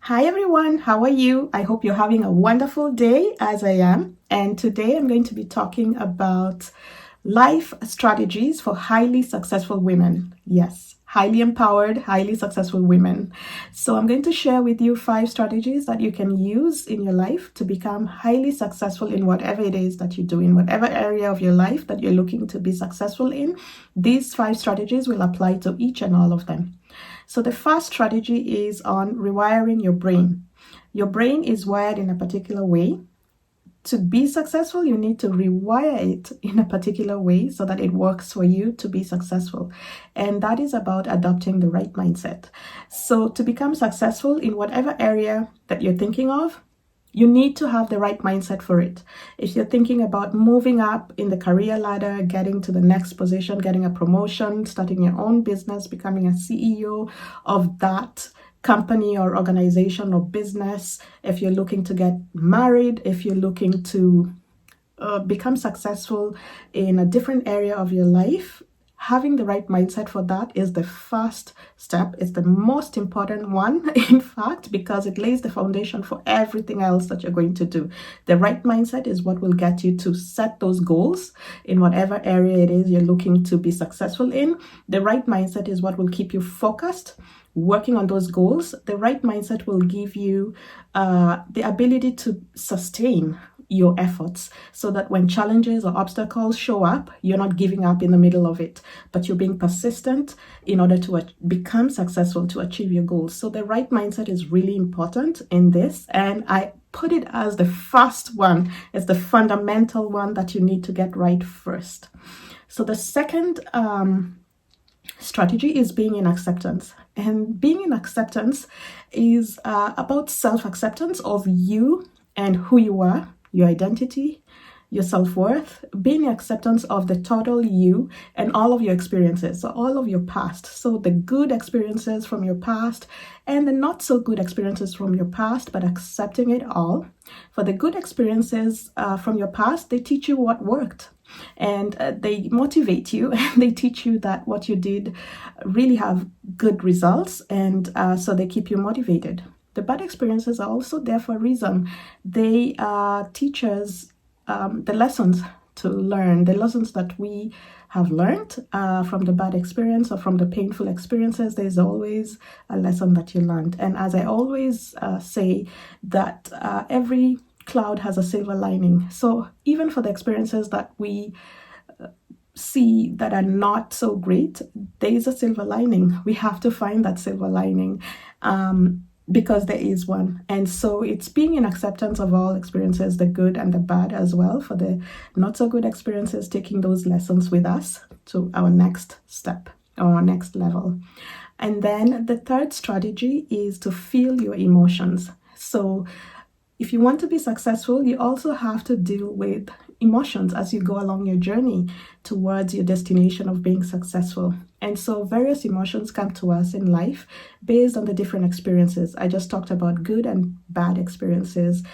Hi everyone, how are you? I hope you're having a wonderful day as I am. And today I'm going to be talking about life strategies for highly successful women. Yes, highly empowered, highly successful women. So I'm going to share with you 5 strategies that you can use in your life to become highly successful in whatever it is that you do, in whatever area of your life that you're looking to be successful in. These 5 strategies will apply to each and all of them. So the first strategy is on rewiring your brain. Your brain is wired in a particular way. To be successful, you need to rewire it in a particular way so that it works for you to be successful. And that is about adopting the right mindset. So to become successful in whatever area that you're thinking of, you need to have the right mindset for it. If you're thinking about moving up in the career ladder, getting to the next position, getting a promotion, starting your own business, becoming a CEO of that company or organization or business, if you're looking to get married, if you're looking to become successful in a different area of your life, having the right mindset for that is the first step. It's the most important one, in fact, because it lays the foundation for everything else that you're going to do. The right mindset is what will get you to set those goals in whatever area it is you're looking to be successful in. The right mindset is what will keep you focused working on those goals. The right mindset will give you the ability to sustain your efforts so that when challenges or obstacles show up, you're not giving up in the middle of it, but you're being persistent in order to become successful, to achieve your goals. So the right mindset is really important in this, and I put it as the first one. It's the fundamental one that you need to get right first. So the second strategy is being in acceptance. And being in acceptance is about self-acceptance of you and who you are, your identity, your self-worth, being in acceptance of the total you and all of your experiences, so all of your past. So the good experiences from your past and the not so good experiences from your past, but accepting it all. For the good experiences from your past, they teach you what worked. And they motivate you and they teach you that what you did really have good results, and so they keep you motivated. The bad experiences are also there for a reason. They teach us the lessons to learn, the lessons that we have learned from the bad experience or from the painful experiences. There's always a lesson that you learned. And as I always say, that every cloud has a silver lining. So even for the experiences that we see that are not so great, there is a silver lining. We have to find that silver lining because there is one. And so it's being in acceptance of all experiences, the good and the bad as well. For the not so good experiences, taking those lessons with us to our next step or our next level. And then the third strategy is to feel your emotions. So if you want to be successful, you also have to deal with emotions as you go along your journey towards your destination of being successful. And so various emotions come to us in life based on the different experiences. I just talked about good and bad experiences,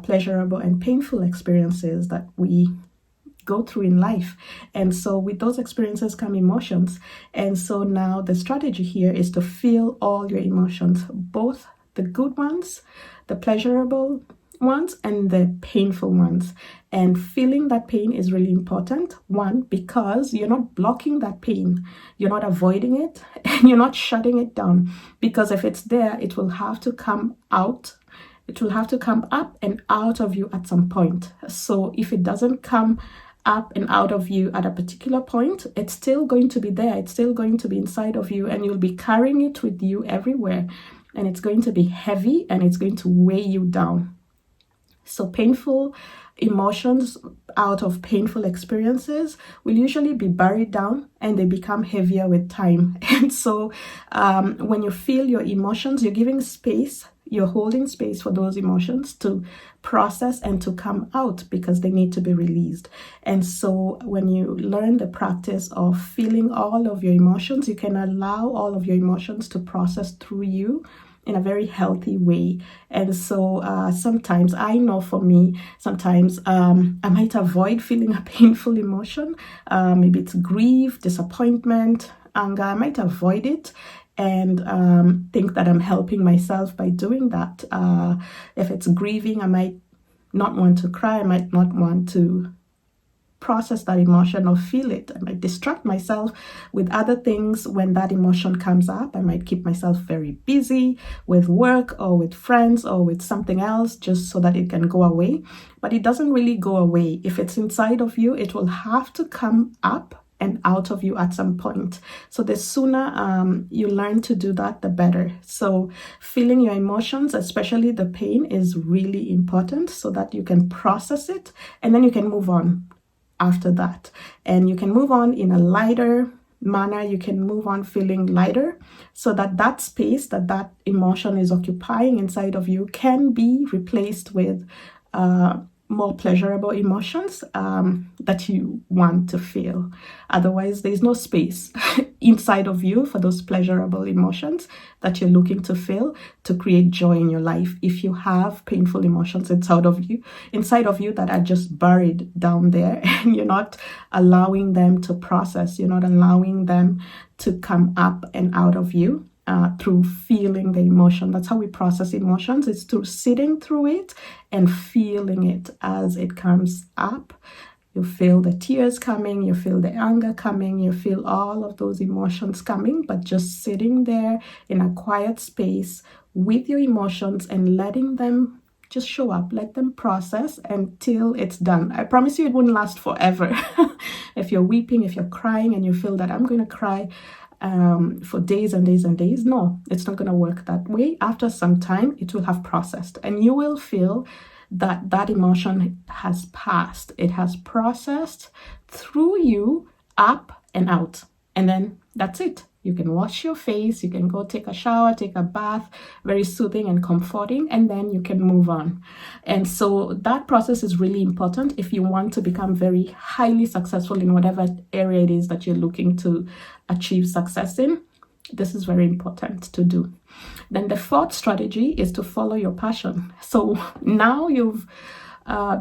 pleasurable and painful experiences that we go through in life. And so with those experiences come emotions. And so now the strategy here is to feel all your emotions, both the good ones, the pleasurable ones, and the painful ones. And feeling that pain is really important. One, because you're not blocking that pain, you're not avoiding it, and you're not shutting it down. Because if it's there, it will have to come out. It will have to come up and out of you at some point. So if it doesn't come up and out of you at a particular point, it's still going to be there. It's still going to be inside of you, and you'll be carrying it with you everywhere. And it's going to be heavy and it's going to weigh you down. So painful emotions out of painful experiences will usually be buried down and they become heavier with time. And so when you feel your emotions, you're giving space, you're holding space for those emotions to process and to come out because they need to be released. And so when you learn the practice of feeling all of your emotions, you can allow all of your emotions to process through you in a very healthy way. And so sometimes, I know for me, sometimes I might avoid feeling a painful emotion. Maybe it's grief, disappointment, anger. I might avoid it and think that I'm helping myself by doing that. If it's grieving, I might not want to cry. I might not want to process that emotion or feel it. I might distract myself with other things when that emotion comes up. I might keep myself very busy with work or with friends or with something else just so that it can go away. But it doesn't really go away. If it's inside of you, it will have to come up and out of you at some point. So the sooner you learn to do that, the better. So feeling your emotions, especially the pain, is really important so that you can process it and then you can move on after that. And you can move on in a lighter manner. You can move on feeling lighter so that that space that emotion is occupying inside of you can be replaced with more pleasurable emotions that you want to feel. Otherwise, there's no space inside of you for those pleasurable emotions that you're looking to feel to create joy in your life. If you have painful emotions inside of you that are just buried down there, and you're not allowing them to process, you're not allowing them to come up and out of you, through feeling the emotion. That's how we process emotions. It's through sitting through it and feeling it as it comes up. You feel the tears coming, you feel the anger coming, you feel all of those emotions coming, but just sitting there in a quiet space with your emotions and letting them just show up, let them process until it's done. I promise you it wouldn't last forever. If you're weeping, if you're crying and you feel that I'm going to cry for days and days and days, no, it's not going to work that way. After some time, it will have processed and you will feel that that emotion has passed. It has processed through you, up and out. And then that's it. You can wash your face, you can go take a shower, take a bath, very soothing and comforting, and then you can move on. And so that process is really important if you want to become very highly successful in whatever area it is that you're looking to achieve success in. This is very important to do. Then the fourth strategy is to follow your passion. So now you've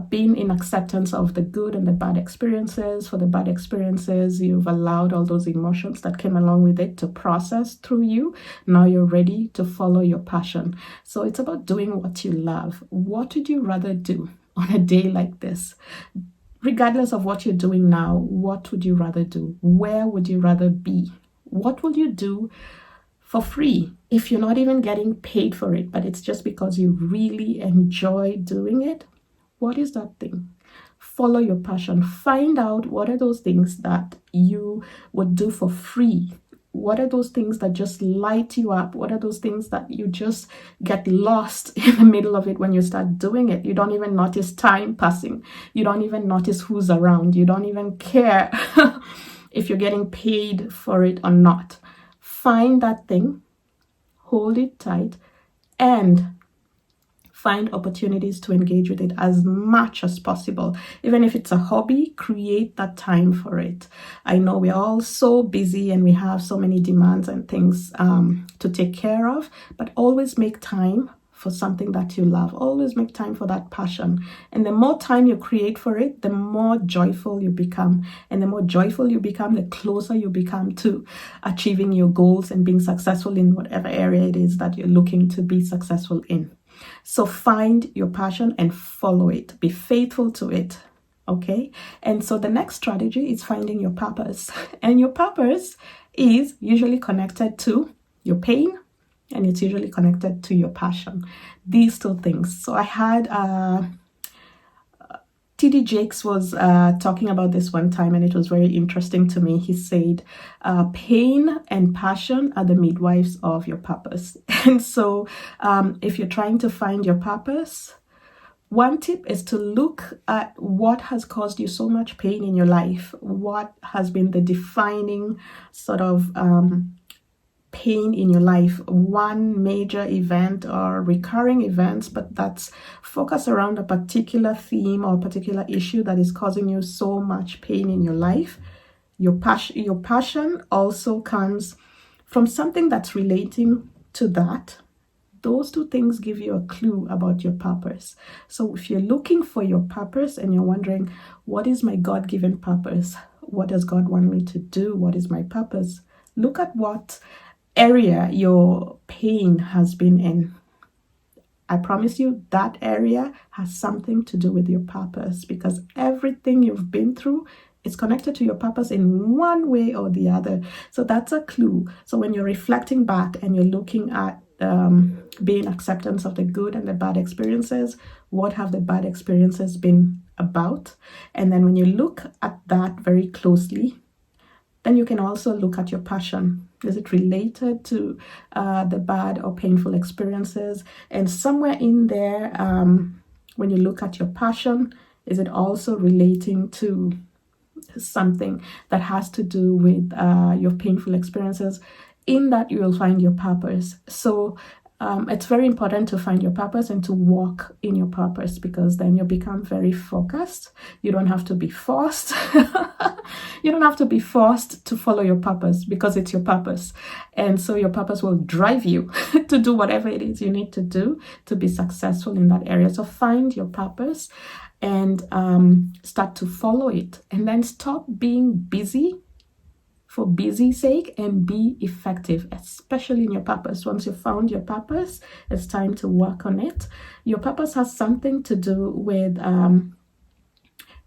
been in acceptance of the good and the bad experiences. For the bad experiences, you've allowed all those emotions that came along with it to process through you. Now you're ready to follow your passion. So it's about doing what you love. What would you rather do on a day like this? Regardless of what you're doing now, what would you rather do? Where would you rather be? What will you do for free if you're not even getting paid for it, but it's just because you really enjoy doing it? What is that thing? Follow your passion. Find out what are those things that you would do for free. What are those things that just light you up? What are those things that you just get lost in the middle of it when you start doing it? You don't even notice time passing. You don't even notice who's around. You don't even care if you're getting paid for it or not. Find that thing, hold it tight, and find opportunities to engage with it as much as possible. Even if it's a hobby, create that time for it. I know we're all so busy and we have so many demands and things to take care of, but always make time for something that you love. Always make time for that passion. And the more time you create for it, the more joyful you become. And the more joyful you become, the closer you become to achieving your goals and being successful in whatever area it is that you're looking to be successful in. So find your passion and follow it. Be faithful to it. Okay? And so the next strategy is finding your purpose. And your purpose is usually connected to your pain, and it's usually connected to your passion. These two things. So I had TD Jakes was talking about this one time, and it was very interesting to me. He said, pain and passion are the midwives of your purpose. And so if you're trying to find your purpose, one tip is to look at what has caused you so much pain in your life. What has been the defining sort of pain in your life, one major event or recurring events, but that's focused around a particular theme or a particular issue that is causing you so much pain in your life. Your passion also comes from something that's relating to that. Those two things give you a clue about your purpose. So if you're looking for your purpose and you're wondering, what is my God-given purpose? What does God want me to do? What is my purpose? Look at what area your pain has been in, I promise you that area has something to do with your purpose, because everything you've been through is connected to your purpose in one way or the other. So that's a clue. So when you're reflecting back and you're looking at being acceptance of the good and the bad experiences, what have the bad experiences been about? And then when you look at that very closely, then you can also look at your passion. Is it related to the bad or painful experiences? And somewhere in there, when you look at your passion, is it also relating to something that has to do with your painful experiences? In that, you will find your purpose. So it's very important to find your purpose and to walk in your purpose, because then you become very focused. You don't have to be forced. You don't have to be forced to follow your purpose, because it's your purpose. And so your purpose will drive you to do whatever it is you need to do to be successful in that area. So find your purpose and start to follow it. And then stop being busy for busy sake and be effective, especially in your purpose. Once you've found your purpose, it's time to work on it. Your purpose has something to do with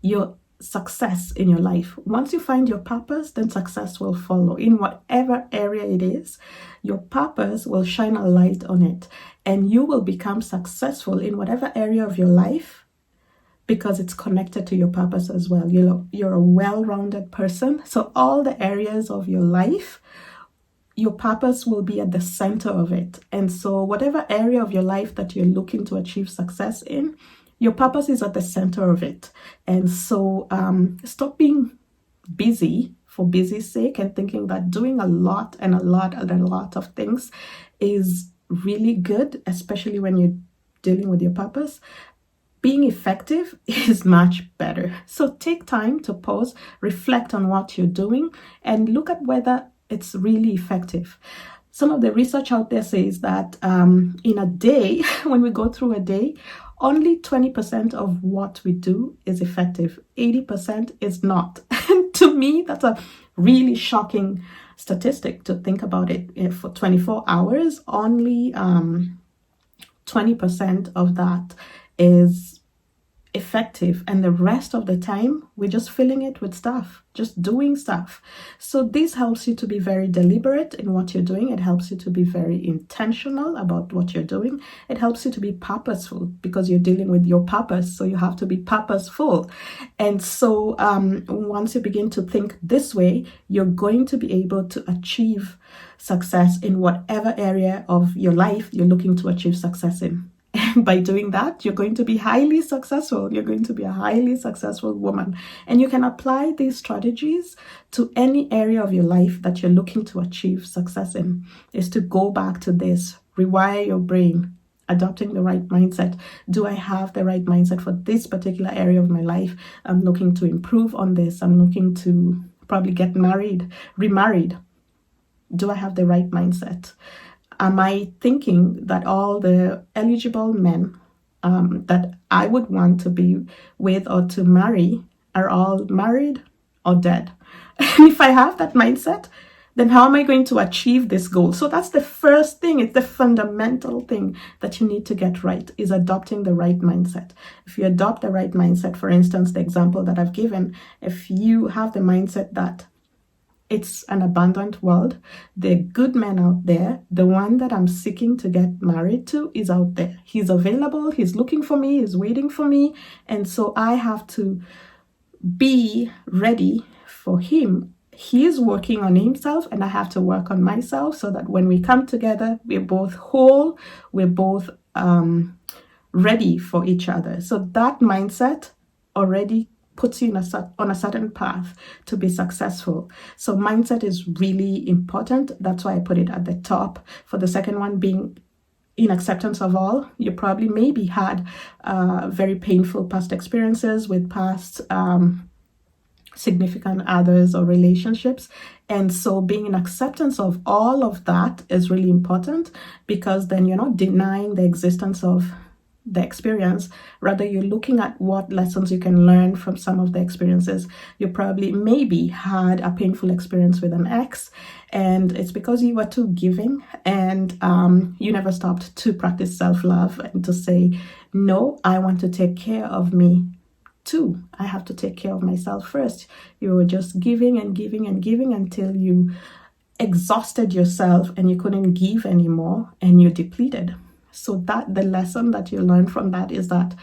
your success in your life. Once you find your purpose, then success will follow. In whatever area it is, your purpose will shine a light on it, and you will become successful in whatever area of your life, because it's connected to your purpose as well. You're a well-rounded person. So all the areas of your life, your purpose will be at the center of it. And so whatever area of your life that you're looking to achieve success in, your purpose is at the center of it. And so stop being busy for busy's sake and thinking that doing a lot of things is really good, especially when you're dealing with your purpose. Being effective is much better. So take time to pause, reflect on what you're doing, and look at whether it's really effective. Some of the research out there says that in a day, when we go through a day, only 20% of what we do is effective. 80% is not. And to me, that's a really shocking statistic to think about it. For 24 hours, only 20% of that is effective, and the rest of the time we're just filling it with stuff, just doing stuff. So this helps you to be very deliberate in what you're doing. It helps you to be very intentional about what you're doing. It helps you to be purposeful, because you're dealing with your purpose, so you have to be purposeful. And so once you begin to think this way, you're going to be able to achieve success in whatever area of your life you're looking to achieve success in. And by doing that, you're going to be highly successful. You're going to be a highly successful woman. And you can apply these strategies to any area of your life that you're looking to achieve success in. Is to go back to this, rewire your brain, adopting the right mindset. Do I have the right mindset for this particular area of my life? I'm looking to improve on this. I'm looking to probably get married, remarried. Do I have the right mindset? Am I thinking that all the eligible men that I would want to be with or to marry are all married or dead? And if I have that mindset, then how am I going to achieve this goal? So that's the first thing. It's the fundamental thing that you need to get right, is adopting the right mindset. If you adopt the right mindset, for instance, the example that I've given, if you have the mindset that it's an abundant world, the good man out there, the one that I'm seeking to get married to, is out there. He's available, he's looking for me, he's waiting for me. And so I have to be ready for him. He is working on himself, and I have to work on myself, so that when we come together, we're both whole, we're both ready for each other. So that mindset already puts you on a certain path to be successful. So mindset is really important. That's why I put it at the top. For the second one, being in acceptance of all, you probably maybe had very painful past experiences with past significant others or relationships. And so being in acceptance of all of that is really important, because then you're not denying the existence of the experience. Rather, you're looking at what lessons you can learn from some of the experiences. You probably maybe had a painful experience with an ex, and it's because you were too giving, and you never stopped to practice self-love and to say, no, I want to take care of me too. I have to take care of myself first. You were just giving and giving and giving until you exhausted yourself and you couldn't give anymore and you're depleted. So that the lesson that you learn from that is that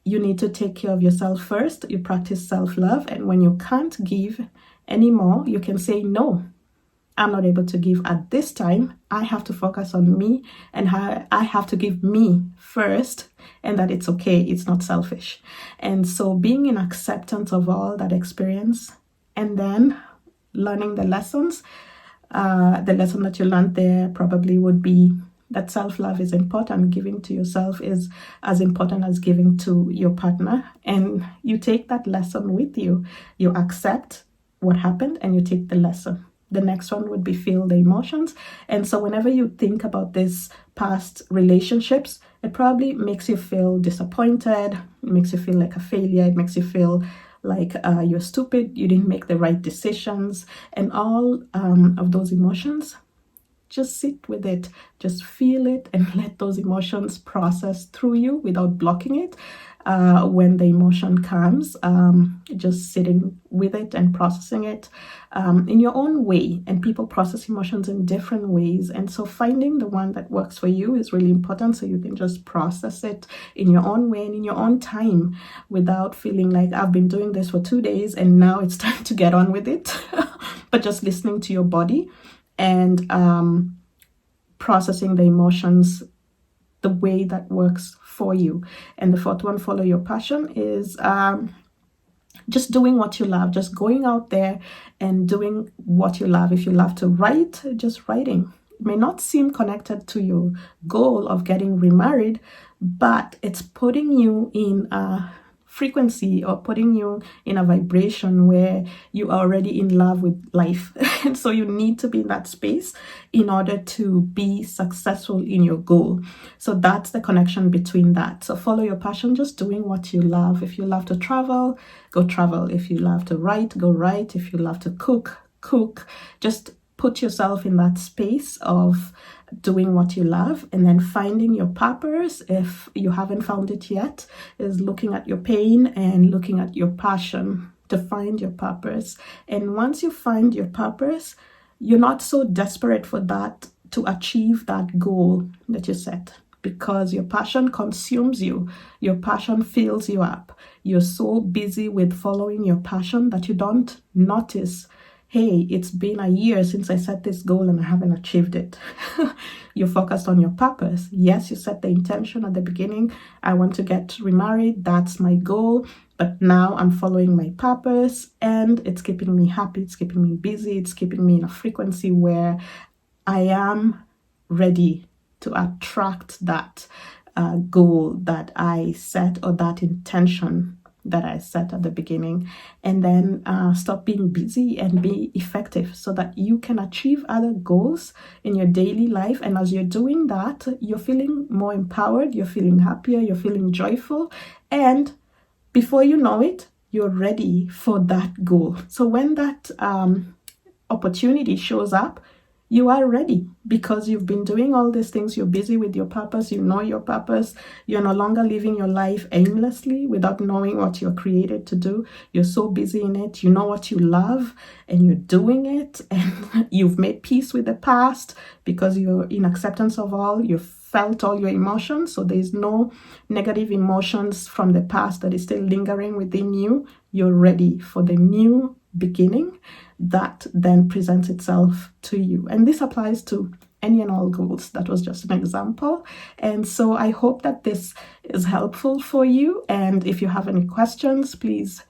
you need to take care of yourself first. You practice self-love, and when you can't give anymore, you can say, no, I'm not able to give at this time. I have to focus on me, and how I have to give me first, and that it's okay. It's not selfish. And so being in acceptance of all that experience, and then learning the lessons, the lesson that you learned there probably would be that self-love is important. Giving to yourself is as important as giving to your partner. And you take that lesson with you. You accept what happened and you take the lesson. The next one would be feel the emotions. And so whenever you think about these past relationships, it probably makes you feel disappointed. It makes you feel like a failure. It makes you feel like you're stupid, you didn't make the right decisions, and all of those emotions. Just sit with it, just feel it, and let those emotions process through you without blocking it. When the emotion comes, just sitting with it and processing it in your own way. And people process emotions in different ways, and so finding the one that works for you is really important, so you can just process it in your own way and in your own time without feeling like I've been doing this for 2 days and now it's time to get on with it. But just listening to your body and processing the emotions the way that works for you. And the fourth one, follow your passion, is just doing what you love, just going out there and doing what you love. If you love to write, just writing. It may not seem connected to your goal of getting remarried, but it's putting you in a frequency or putting you in a vibration where you are already in love with life. And so you need to be in that space in order to be successful in your goal. So that's the connection between that. So follow your passion, just doing what you love. If you love to travel, go travel. If you love to write, go write. If you love to cook, cook. Just put yourself in that space of doing what you love, and then finding your purpose. If you haven't found it yet, is looking at your pain and looking at your passion to find your purpose. And once you find your purpose, you're not so desperate for that to achieve that goal that you set, because your passion consumes you. Your passion fills you up. You're so busy with following your passion that you don't notice, hey, it's been a year since I set this goal and I haven't achieved it. You're focused on your purpose. Yes, you set the intention at the beginning. I want to get remarried. That's my goal. But now I'm following my purpose, and it's keeping me happy. It's keeping me busy. It's keeping me in a frequency where I am ready to attract that goal that I set, or that intention that I set at the beginning. And then stop being busy and be effective so that you can achieve other goals in your daily life. And as you're doing that, you're feeling more empowered, you're feeling happier, you're feeling joyful, and before you know it, you're ready for that goal. So when that opportunity shows up, you are ready, because you've been doing all these things. You're busy with your purpose. You know your purpose. You're no longer living your life aimlessly without knowing what you're created to do. You're so busy in it. You know what you love and you're doing it. And you've made peace with the past because you're in acceptance of all. You've felt all your emotions. So there's no negative emotions from the past that is still lingering within you. You're ready for the new beginning that then presents itself to you. And this applies to any and all goals. That was just an example. And so I hope that this is helpful for you. And if you have any questions, please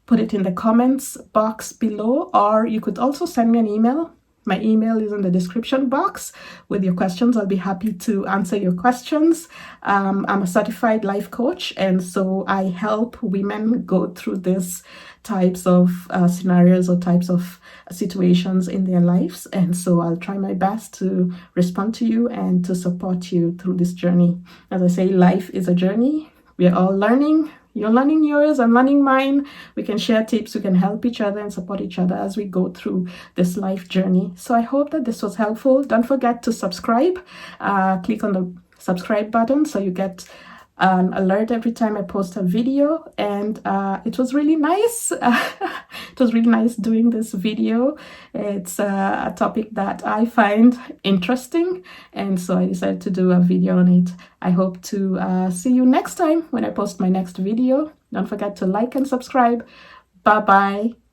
put it in the comments box below, or you could also send me an email. My email is in the description box with your questions. I'll be happy to answer your questions. I'm a certified life coach, and so I help women go through this types of scenarios or types of situations in their lives. And so I'll try my best to respond to you and to support you through this journey. As I say, life is a journey. We're all learning. You're learning yours, I'm learning mine. We can share tips, we can help each other and support each other as we go through this life journey. So I hope that this was helpful. Don't forget to subscribe. Click on the subscribe button so you get an alert every time I post a video. And it was really nice. It was really nice doing this video. It's a topic that I find interesting, and so I decided to do a video on it. I hope to see you next time when I post my next video. Don't forget to like and subscribe. Bye bye.